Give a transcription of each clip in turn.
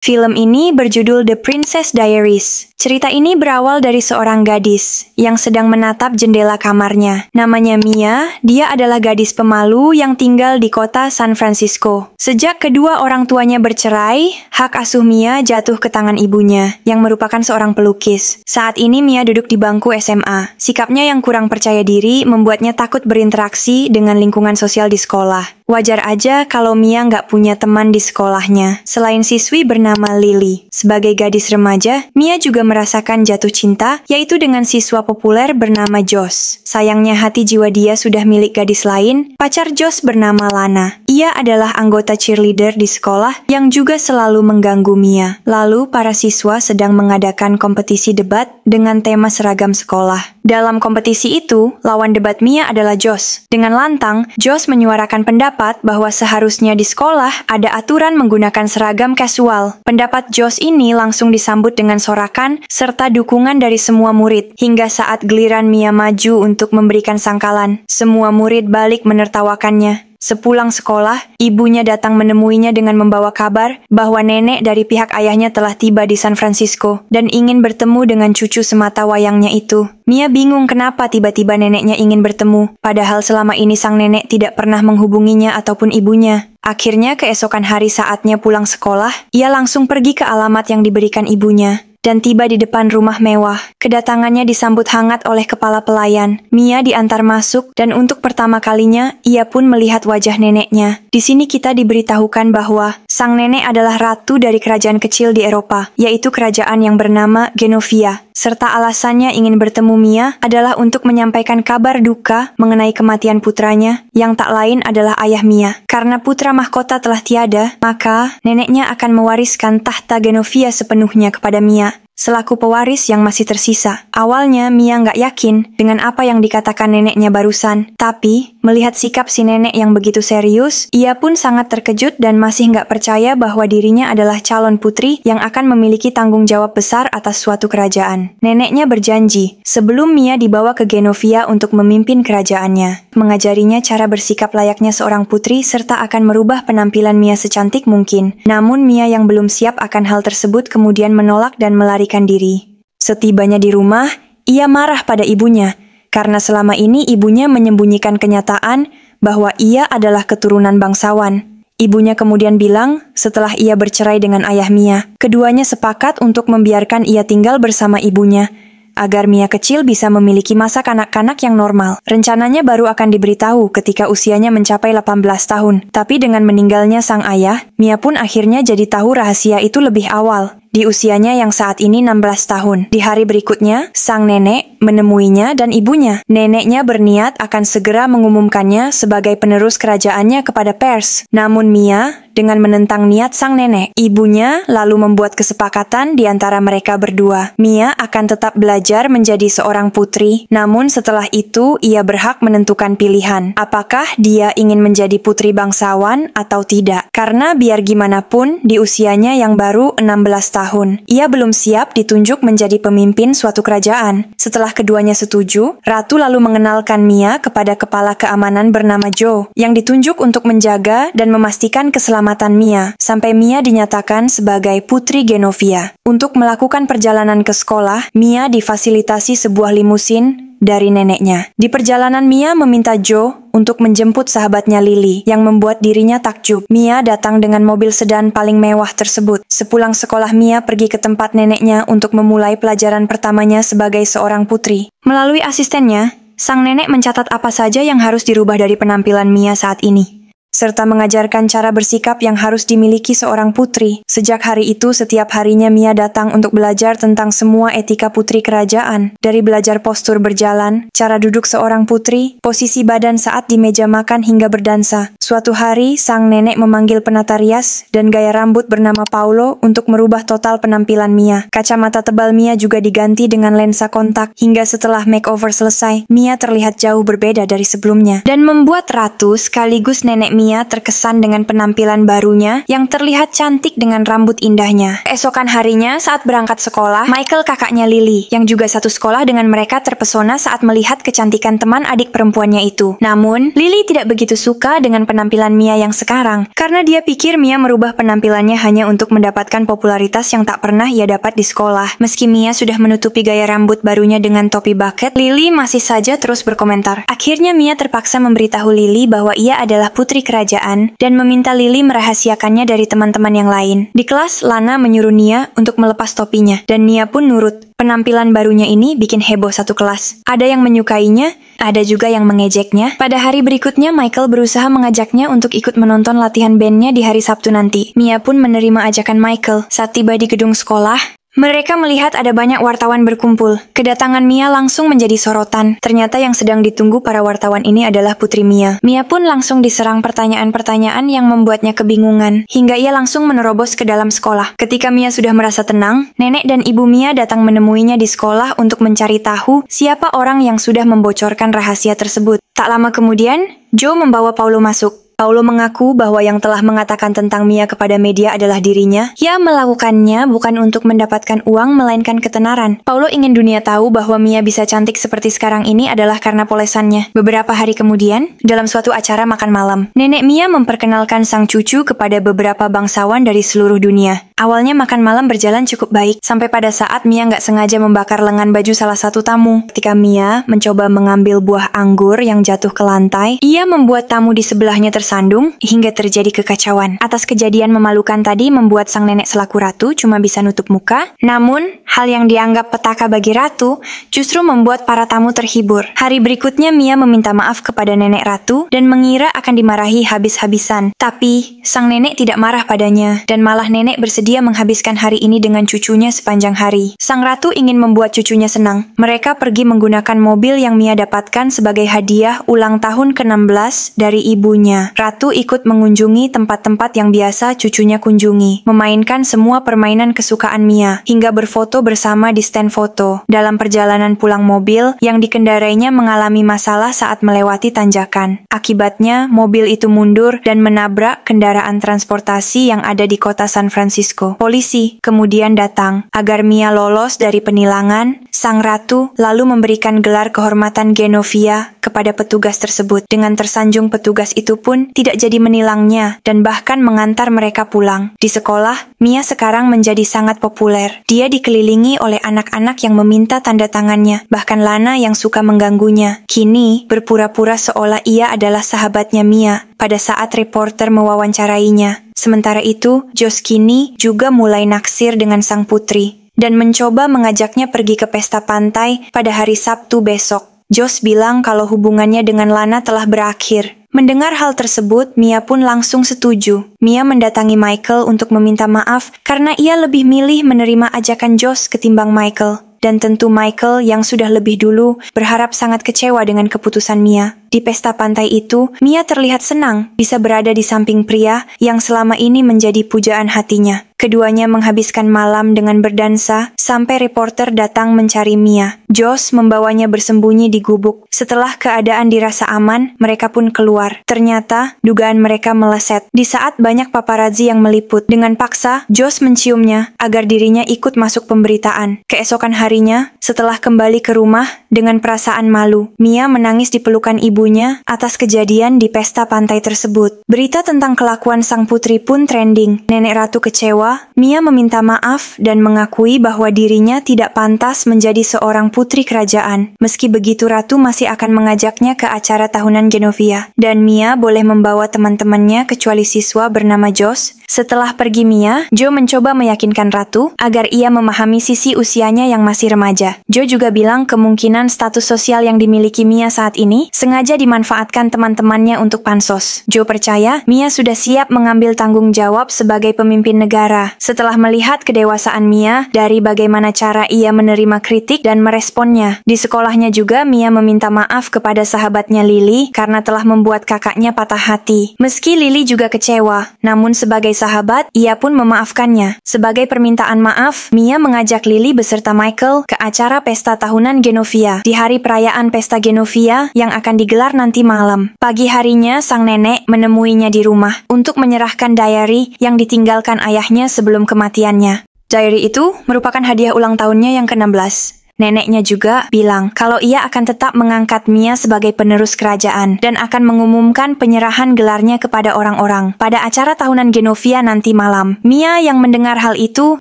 Film ini berjudul The Princess Diaries. Cerita ini berawal dari seorang gadis yang sedang menatap jendela kamarnya. Namanya Mia, dia adalah gadis pemalu yang tinggal di kota San Francisco. Sejak kedua orang tuanya bercerai, hak asuh Mia jatuh ke tangan ibunya, yang merupakan seorang pelukis. Saat ini Mia duduk di bangku SMA. Sikapnya yang kurang percaya diri membuatnya takut berinteraksi dengan lingkungan sosial di sekolah. Wajar aja kalau Mia nggak punya teman di sekolahnya, selain siswi bernama Lily. Sebagai gadis remaja, Mia juga merasakan jatuh cinta, yaitu dengan siswa populer bernama Josh. Sayangnya hati jiwa dia sudah milik gadis lain, pacar Josh bernama Lana. Ia adalah anggota cheerleader di sekolah yang juga selalu mengganggu Mia. Lalu para siswa sedang mengadakan kompetisi debat dengan tema seragam sekolah. Dalam kompetisi itu, lawan debat Mia adalah Josh. Dengan lantang, Josh menyuarakan pendapat bahwa seharusnya di sekolah ada aturan menggunakan seragam casual. Pendapat Josh ini langsung disambut dengan sorakan serta dukungan dari semua murid. Hingga saat giliran Mia maju untuk memberikan sangkalan, semua murid balik menertawakannya. Sepulang sekolah, ibunya datang menemuinya dengan membawa kabar bahwa nenek dari pihak ayahnya telah tiba di San Francisco dan ingin bertemu dengan cucu semata wayangnya itu. Mia bingung kenapa tiba-tiba neneknya ingin bertemu, padahal selama ini sang nenek tidak pernah menghubunginya ataupun ibunya. Akhirnya keesokan hari saatnya pulang sekolah, ia langsung pergi ke alamat yang diberikan ibunya dan tiba di depan rumah mewah. Kedatangannya disambut hangat oleh kepala pelayan. Mia diantar masuk dan untuk pertama kalinya ia pun melihat wajah neneknya. Di sini kita diberitahukan bahwa sang nenek adalah ratu dari kerajaan kecil di Eropa, yaitu kerajaan yang bernama Genovia. Serta alasannya ingin bertemu Mia adalah untuk menyampaikan kabar duka mengenai kematian putranya yang tak lain adalah ayah Mia. Karena putra mahkota telah tiada, maka neneknya akan mewariskan tahta Genovia sepenuhnya kepada Mia selaku pewaris yang masih tersisa. Awalnya Mia nggak yakin dengan apa yang dikatakan neneknya barusan, tapi melihat sikap si nenek yang begitu serius, ia pun sangat terkejut dan masih nggak percaya bahwa dirinya adalah calon putri yang akan memiliki tanggung jawab besar atas suatu kerajaan. Neneknya berjanji, sebelum Mia dibawa ke Genovia untuk memimpin kerajaannya, mengajarinya cara bersikap layaknya seorang putri serta akan merubah penampilan Mia secantik mungkin. Namun Mia yang belum siap akan hal tersebut kemudian menolak dan melarikan diri. Setibanya di rumah, ia marah pada ibunya karena selama ini ibunya menyembunyikan kenyataan bahwa ia adalah keturunan bangsawan. Ibunya kemudian bilang setelah ia bercerai dengan ayah Mia, keduanya sepakat untuk membiarkan ia tinggal bersama ibunya agar Mia kecil bisa memiliki masa kanak-kanak yang normal. Rencananya baru akan diberitahu ketika usianya mencapai 18 tahun. Tapi dengan meninggalnya sang ayah, Mia pun akhirnya jadi tahu rahasia itu lebih awal. Di usianya yang saat ini 16 tahun. Di hari berikutnya, sang nenek menemuinya dan ibunya. Neneknya berniat akan segera mengumumkannya sebagai penerus kerajaannya kepada pers. Namun Mia dengan menentang niat sang nenek. Ibunya lalu membuat kesepakatan di antara mereka berdua. Mia akan tetap belajar menjadi seorang putri, namun setelah itu ia berhak menentukan pilihan. Apakah dia ingin menjadi putri bangsawan atau tidak? Karena biar gimana pun di usianya yang baru 16 tahun, ia belum siap ditunjuk menjadi pemimpin suatu kerajaan. Setelah keduanya setuju, Ratu lalu mengenalkan Mia kepada kepala keamanan bernama Joe, yang ditunjuk untuk menjaga dan memastikan keselamatan Mia, sampai Mia dinyatakan sebagai putri Genovia. Untuk melakukan perjalanan ke sekolah, Mia difasilitasi sebuah limusin dari neneknya. Di perjalanan Mia meminta Joe untuk menjemput sahabatnya Lily, yang membuat dirinya takjub. Mia datang dengan mobil sedan paling mewah tersebut. Sepulang sekolah Mia pergi ke tempat neneknya untuk memulai pelajaran pertamanya sebagai seorang putri. Melalui asistennya, sang nenek mencatat apa saja yang harus dirubah dari penampilan Mia saat ini, serta mengajarkan cara bersikap yang harus dimiliki seorang putri. Sejak hari itu, setiap harinya Mia datang untuk belajar tentang semua etika putri kerajaan. Dari belajar postur berjalan, cara duduk seorang putri, posisi badan saat di meja makan hingga berdansa. Suatu hari, sang nenek memanggil penata rias dan gaya rambut bernama Paulo untuk merubah total penampilan Mia. Kacamata tebal Mia juga diganti dengan lensa kontak, hingga setelah makeover selesai, Mia terlihat jauh berbeda dari sebelumnya. Dan membuat Ratu sekaligus nenek Mia Mia terkesan dengan penampilan barunya yang terlihat cantik dengan rambut indahnya. Keesokan harinya saat berangkat sekolah, Michael kakaknya Lily, yang juga satu sekolah dengan mereka terpesona saat melihat kecantikan teman adik perempuannya itu. Namun, Lily tidak begitu suka dengan penampilan Mia yang sekarang, karena dia pikir Mia merubah penampilannya hanya untuk mendapatkan popularitas yang tak pernah ia dapat di sekolah. Meski Mia sudah menutupi gaya rambut barunya dengan topi bucket, Lily masih saja terus berkomentar. Akhirnya Mia terpaksa memberitahu Lily bahwa ia adalah putri kerajaan dan meminta Lily merahasiakannya dari teman-teman yang lain. Di kelas, Lana menyuruh Nia untuk melepas topinya, dan Nia pun nurut. Penampilan barunya ini bikin heboh satu kelas. Ada yang menyukainya, ada juga yang mengejeknya. Pada hari berikutnya, Michael berusaha mengajaknya untuk ikut menonton latihan bandnya di hari Sabtu nanti. Mia pun menerima ajakan Michael. Saat tiba di gedung sekolah, mereka melihat ada banyak wartawan berkumpul. Kedatangan Mia langsung menjadi sorotan. Ternyata yang sedang ditunggu para wartawan ini adalah putri Mia. Mia pun langsung diserang pertanyaan-pertanyaan yang membuatnya kebingungan, hingga ia langsung menerobos ke dalam sekolah. Ketika Mia sudah merasa tenang, nenek dan ibu Mia datang menemuinya di sekolah untuk mencari tahu siapa orang yang sudah membocorkan rahasia tersebut. Tak lama kemudian, Joe membawa Paulo masuk. Paulo mengaku bahwa yang telah mengatakan tentang Mia kepada media adalah dirinya. Ia melakukannya bukan untuk mendapatkan uang, melainkan ketenaran. Paulo ingin dunia tahu bahwa Mia bisa cantik seperti sekarang ini adalah karena polesannya. Beberapa hari kemudian, dalam suatu acara makan malam, nenek Mia memperkenalkan sang cucu kepada beberapa bangsawan dari seluruh dunia. Awalnya makan malam berjalan cukup baik, sampai pada saat Mia nggak sengaja membakar lengan baju salah satu tamu. Ketika Mia mencoba mengambil buah anggur yang jatuh ke lantai, ia membuat tamu di sebelahnya tersandung hingga terjadi kekacauan. Atas kejadian memalukan tadi membuat sang nenek selaku ratu cuma bisa nutup muka. Namun, hal yang dianggap petaka bagi ratu justru membuat para tamu terhibur. Hari berikutnya Mia meminta maaf kepada nenek ratu dan mengira akan dimarahi habis-habisan. Tapi, sang nenek tidak marah padanya dan malah nenek bersedia menghabiskan hari ini dengan cucunya sepanjang hari. Sang ratu ingin membuat cucunya senang. Mereka pergi menggunakan mobil yang Mia dapatkan sebagai hadiah ulang tahun ke-16 dari ibunya. Ratu ikut mengunjungi tempat-tempat yang biasa cucunya kunjungi, memainkan semua permainan kesukaan Mia, hingga berfoto bersama di stand foto. Dalam perjalanan pulang mobil, yang dikendarainya mengalami masalah saat melewati tanjakan. Akibatnya, mobil itu mundur dan menabrak kendaraan transportasi yang ada di kota San Francisco. Polisi kemudian datang agar Mia lolos dari penilangan. Sang ratu lalu memberikan gelar kehormatan Genovia kepada petugas tersebut. Dengan tersanjung, petugas itu pun tidak jadi menilangnya dan bahkan mengantar mereka pulang. Di sekolah, Mia sekarang menjadi sangat populer. Dia dikelilingi oleh anak-anak yang meminta tanda tangannya, bahkan Lana yang suka mengganggunya. Kini, berpura-pura seolah ia adalah sahabatnya Mia pada saat reporter mewawancarainya. Sementara itu, Josh kini juga mulai naksir dengan sang putri dan mencoba mengajaknya pergi ke pesta pantai pada hari Sabtu besok. Josh bilang kalau hubungannya dengan Lana telah berakhir. Mendengar hal tersebut, Mia pun langsung setuju. Mia mendatangi Michael untuk meminta maaf karena ia lebih milih menerima ajakan Josh ketimbang Michael. Dan tentu Michael yang sudah lebih dulu berharap sangat kecewa dengan keputusan Mia. Di pesta pantai itu, Mia terlihat senang bisa berada di samping pria yang selama ini menjadi pujaan hatinya. Keduanya menghabiskan malam dengan berdansa sampai reporter datang mencari Mia. Josh membawanya bersembunyi di gubuk. Setelah keadaan dirasa aman, mereka pun keluar. Ternyata, dugaan mereka meleset. Di saat banyak paparazzi yang meliput, dengan paksa, Josh menciumnya agar dirinya ikut masuk pemberitaan. Keesokan harinya, setelah kembali ke rumah dengan perasaan malu, Mia menangis di pelukan ibunya atas kejadian di pesta pantai tersebut. Berita tentang kelakuan sang putri pun trending. Nenek ratu kecewa. Mia meminta maaf dan mengakui bahwa dirinya tidak pantas menjadi seorang putri kerajaan. Meski begitu, ratu masih akan mengajaknya ke acara tahunan Genovia. Dan Mia boleh membawa teman-temannya kecuali siswa bernama Josh. Setelah pergi Mia, Joe mencoba meyakinkan ratu agar ia memahami sisi usianya yang masih remaja. Joe juga bilang kemungkinan status sosial yang dimiliki Mia saat ini sengaja dimanfaatkan teman-temannya untuk pansos. Joe percaya Mia sudah siap mengambil tanggung jawab sebagai pemimpin negara. Setelah melihat kedewasaan Mia dari bagaimana cara ia menerima kritik dan meresponnya. Di sekolahnya juga Mia meminta maaf kepada sahabatnya Lily karena telah membuat kakaknya patah hati. Meski Lily juga kecewa, namun sebagai bersahabat, ia pun memaafkannya. Sebagai permintaan maaf, Mia mengajak Lily beserta Michael ke acara pesta tahunan Genovia di hari perayaan pesta Genovia yang akan digelar nanti malam. Pagi harinya, sang nenek menemuinya di rumah untuk menyerahkan diary yang ditinggalkan ayahnya sebelum kematiannya. Diary itu merupakan hadiah ulang tahunnya yang ke-16. Neneknya juga bilang kalau ia akan tetap mengangkat Mia sebagai penerus kerajaan dan akan mengumumkan penyerahan gelarnya kepada orang-orang pada acara tahunan Genovia nanti malam. Mia yang mendengar hal itu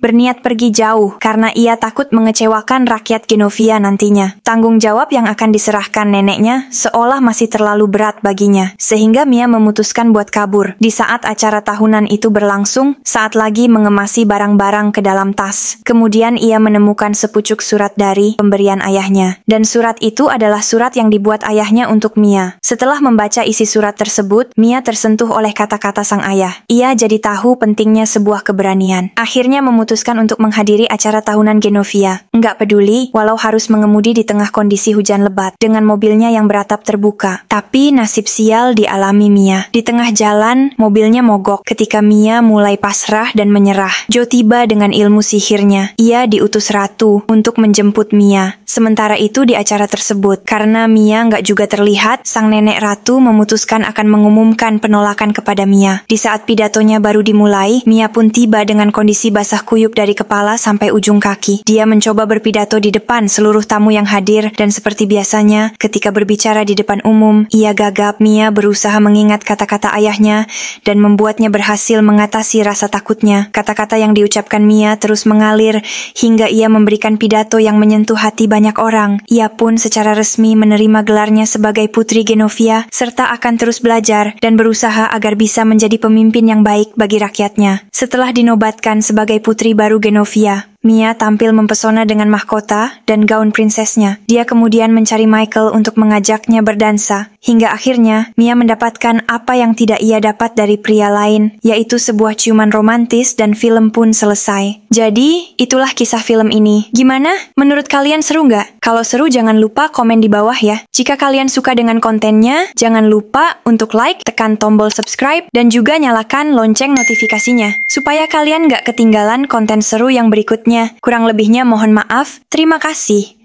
berniat pergi jauh karena ia takut mengecewakan rakyat Genovia nantinya. Tanggung jawab yang akan diserahkan neneknya seolah masih terlalu berat baginya, sehingga Mia memutuskan buat kabur. Di saat acara tahunan itu berlangsung, saat lagi mengemasi barang-barang ke dalam tas, kemudian ia menemukan sepucuk surat dari pemberian ayahnya. Dan surat itu adalah surat yang dibuat ayahnya untuk Mia. Setelah membaca isi surat tersebut, Mia tersentuh oleh kata-kata sang ayah. Ia jadi tahu pentingnya sebuah keberanian. Akhirnya memutuskan untuk menghadiri acara tahunan Genovia. Nggak peduli, walau harus mengemudi di tengah kondisi hujan lebat, dengan mobilnya yang beratap terbuka. Tapi nasib sial dialami Mia. Di tengah jalan, mobilnya mogok. Ketika Mia mulai pasrah dan menyerah, Joe tiba dengan ilmu sihirnya. Ia diutus ratu untuk menjemput Mia. Sementara itu di acara tersebut, karena Mia nggak juga terlihat, sang nenek ratu memutuskan akan mengumumkan penolakan kepada Mia. Di saat pidatonya baru dimulai, Mia pun tiba dengan kondisi basah kuyup dari kepala sampai ujung kaki. Dia mencoba berpidato di depan seluruh tamu yang hadir, dan seperti biasanya, ketika berbicara di depan umum, ia gagap. Mia berusaha mengingat kata-kata ayahnya, dan membuatnya berhasil mengatasi rasa takutnya. Kata-kata yang diucapkan Mia terus mengalir, hingga ia memberikan pidato yang menyentuh hati banyak orang. Ia pun secara resmi menerima gelarnya sebagai Putri Genovia, serta akan terus belajar dan berusaha agar bisa menjadi pemimpin yang baik bagi rakyatnya. Setelah dinobatkan sebagai Putri baru Genovia, Mia tampil mempesona dengan mahkota dan gaun prinsesnya. Dia kemudian mencari Michael untuk mengajaknya berdansa. Hingga akhirnya, Mia mendapatkan apa yang tidak ia dapat dari pria lain, yaitu sebuah ciuman romantis dan film pun selesai. Jadi, itulah kisah film ini. Gimana? Menurut kalian seru nggak? Kalau seru jangan lupa komen di bawah ya. Jika kalian suka dengan kontennya, jangan lupa untuk like, tekan tombol subscribe, dan juga nyalakan lonceng notifikasinya. Supaya kalian nggak ketinggalan konten seru yang berikutnya. Kurang lebihnya mohon maaf. Terima kasih.